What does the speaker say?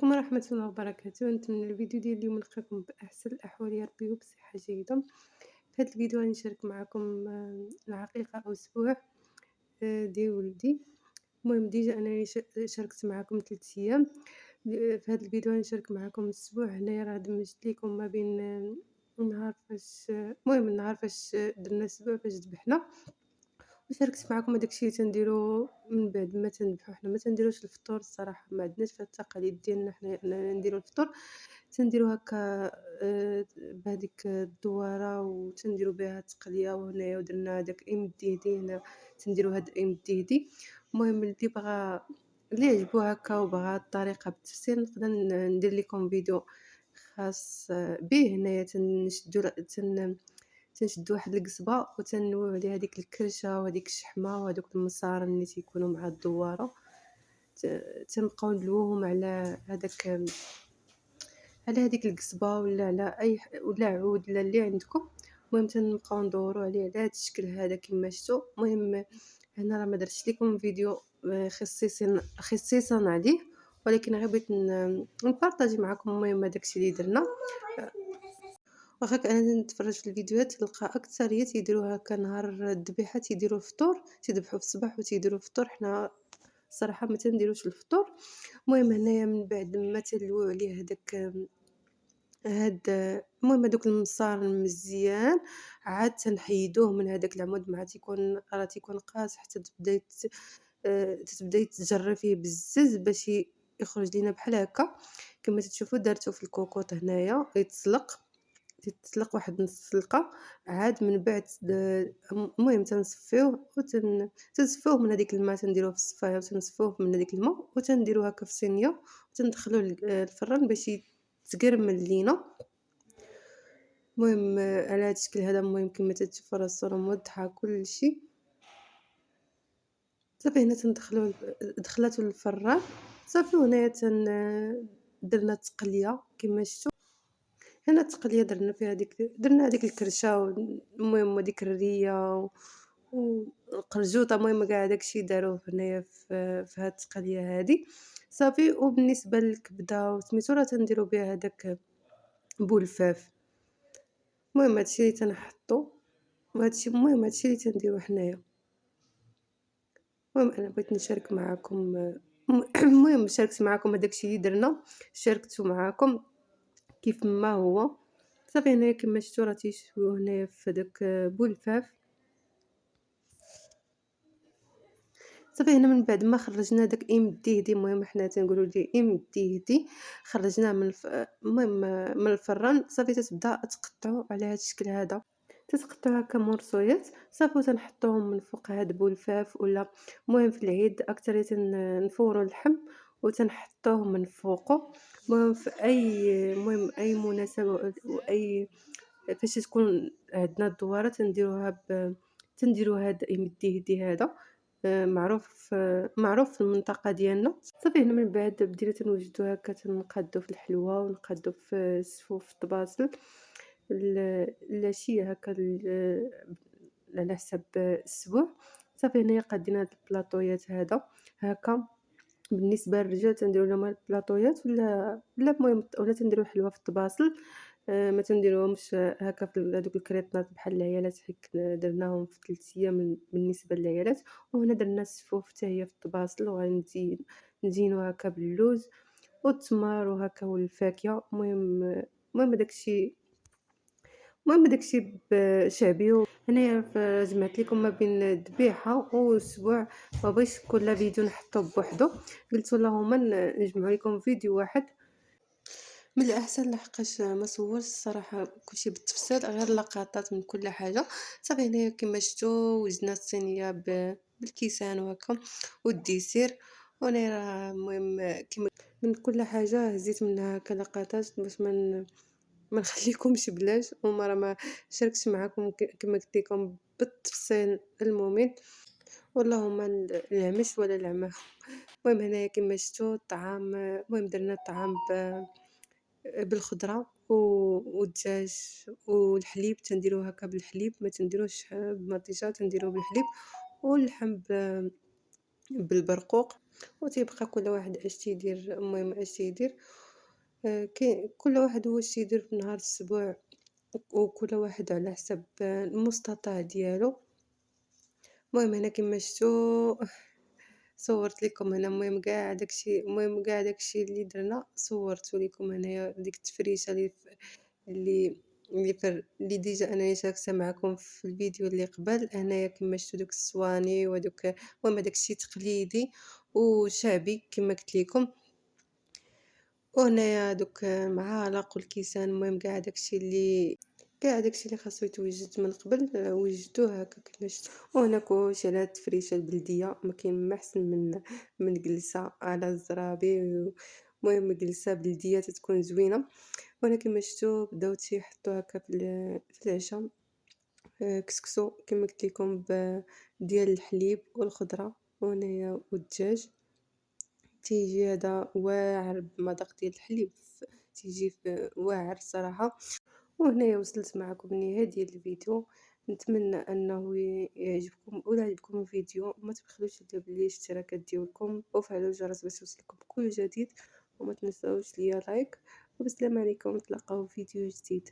عليكم ورحمة الله وبركاته، نتمنى الفيديو ديال اليوم نلقاكم بأحسن الأحوال يا ربي وبصحة جيدة. في هذا الفيديو غادي نشارك معكم العقيقة أو أسبوع ديال ولدي. المهم ديجا أنني شاركت معكم 3 أيام. في هذا الفيديو غادي نشارك معكم الأسبوع. هنايا راه دمجت ليكم ما بين النهار فاش النهار فاش درنا الأسبوع فاش ذبحنا، وشاركت معكم هداك الشيء اللي تنديرو من بعد ما تنذبحو. حنا ما تنديروش الفطور الصراحة، ما عندناش في التقاليد ديالنا حنا أننا نديرو الفطور. تنديرو هكا بهاديك الدوّارة وتنديرو بها التقلية، وهنايا ودرنا هداك أيم الديدي هنا تنديرو هاد أيم الديدي. المهم اللي عجبو هكا وبغى الطريقة بالتفصيل نقدر ندير ليكم فيديو خاص به. هنايا تنشدو واحد القصبة وتنويو عليها هاديك الكرشة وهاديك الشحمة وهادوك المصارن اللي تيكونوا مع الدوّارة، تنبقاو ندلووهم على هاديك القصبة ولا على ولا عود ولا اللي عندكم. المهم تنبقاو ندورو عليه على هاد الشكل هذا كما شفتوا. المهم هنا راه ما درتش لكم فيديو خصيصا عليه، ولكن غير بغيت نبارطاجي معكم المهم هذاك الشيء اللي درنا. واخا انا نتفرج في الفيديوهات تلقى اكثريه تيديروا هكا نهار الذبيحه، تيديروا الفطور، تيذبحوا في الصباح وتيديروا الفطور. حنا الصراحه ما تنديروش الفطور. المهم هنايا من بعد ما تلويو عليه هذاك هاد المهم هادوك المصارن مزيان، عاد تنحيدوه من هذاك العمود مع تيكون قاصح حتى تتبدا يتجرى فيه بزز باش يخرج لينا بحال هكا كما تشوفوا. درتو في الكوكوط هنايا تتسلق واحد نص سلقة. عاد من بعد المهم تنصفيوه تنصفوه من هذيك الماء، تنديروه في الصفايه وتنصفوه من هذيك الماء وتنديروه هكا في صينيه وتندخلوه الفران باش يتقرمل لينا. المهم على هذا الشكل هذا. المهم كما تشوفوا راه الصوره موضحه كلشي. صافي هنا دخلاتو للفران صافي. وهنايا درنا التقليه كما شفتوا. هنا التقلية درنا هذيك الكرشة المهم وديك الرية والقرجوطة. المهم كاع داكشي داروه هنايا في هاد التقلية هادي صافي. وبالنسبة للكبدة وسميتو راه تنديرو بها هداك بولفاف. المهم هادشي اللي تنحطو هادشي اللي تنديرو حنايا. المهم انا بغيت نشارك معكم المهم شاركت معكم هداكشي اللي درنا، شاركتو معكم كيف ما هو. صافي هنايا كما شفتوا راه تيشويو هنايا في داك بولفاف. صافي هنا من بعد ما خرجنا داك ايم الديهدي، المهم حنا تنقولوا ليه ايم الديهدي، خرجناه المهم من الفران. صافي تتبدا تقطعو على هذا الشكل هذا، تتقطعو هكا مرصويات صافي وتنحطوهم من فوق هاد بولفاف. ولا المهم في العيد اكثر نفورو اللحم وتنحطوه من فوقه. المهم في اي مناسبه واي فاش تكون عندنا الدواره تنديرو هاد ايم الديهدي هذا معروف في المنطقة ديالنا. صافي هنا من بعد بدينا تنوجدو هكا تنقادو في الحلوى ونقادو في السفوف الطباسل العشية هكا على حساب الأسبوع. صافي هنايا قادين هاد البلاطويات هذا هكا. بالنسبة للرجال تنديرو لهم هاد البلاطويات ولا المهم ولا تنديرو حلوى في الطباسل. ما تنديروهمش هكا في هادوك الكريطنات بحال العيالات حيت درناهم في 3 أيام بالنسبة للعيالات. وهنا درنا السفوف حتى هي في الطباسل وغادي نزينو هكا باللوز والتمر وهكا والفاكهة. المهم داكشي شعبي. هنايا جمعت لكم ما بين الذبيحه والاسبوع، ما بغيتش كل فيديو نحطو بوحدو، قلت اللهم نجمع لكم فيديو واحد من الاحسن لحقاش ما صورش الصراحه كلشي بالتفصيل غير لقطات من كل حاجه. صافي هنايا كما شفتوا وزنا الصينيه بالكيسان وهكا والديسير. وانا راه المهم كما من كل حاجه هزيت منها هكا لقطات باش ما نخليكمش بلاش. وما راه ما شاركتش معكم كما قلت لكم بالتفصيل الممل، واللهم العمش ولا العمى. المهم هنايا كما شفتوا الطعام. المهم درنا الطعام بالخضره والدجاج والحليب. تنديروه هكا بالحليب، ما تنديروش بمطيشه، تنديروه بالحليب. واللحم بالبرقوق، وتيبقى كل واحد اش تيدير. المهم اش تيدير، كل واحد هو اش تيدير في نهار السبوع، وكل واحد على حسب المستطاع ديالو. المهم هنا كما شفتوا صورت لكم هنا، المهم كاع داكشي اللي درنا صورته لكم هنايا. ديك التفريشه اللي ديجا انني شاركتها معكم في الفيديو اللي قبل. هنايا كما شفتوا دوك الصواني ودوك، المهم داكشي تقليدي وشعبي كما قلت لكم. وهنايا دوك المعالق والكيسان، المهم كاع داكشي اللي خاصو يتوجد من قبل وجدوه هكا كما شفتوا. وهنا كلشي على التفريشه البلديه، ما كاين ما احسن من جلسه على الزرابي. المهم جلسه بلديه تتكون زوينه. وهنا كما شفتوا بداو تيحطوا هكا في العشاء كسكسو كما قلت لكم ديال الحليب والخضره، وهنايا والدجاج تيجي هذا واعر بمذاق ديال الحليب، تيجي واعر صراحه. وهنايا وصلت معكم للنهاية ديال الفيديو. نتمنى انه يعجبكم. ولا عجبكم الفيديو ما تبخلوش ديروا الاشتراكات ديالكم وفعلوا الجرس باش يوصلكم كل جديد، وما تنساوش ليا لايك. وبسلام عليكم، نتلاقاو في فيديو جديد.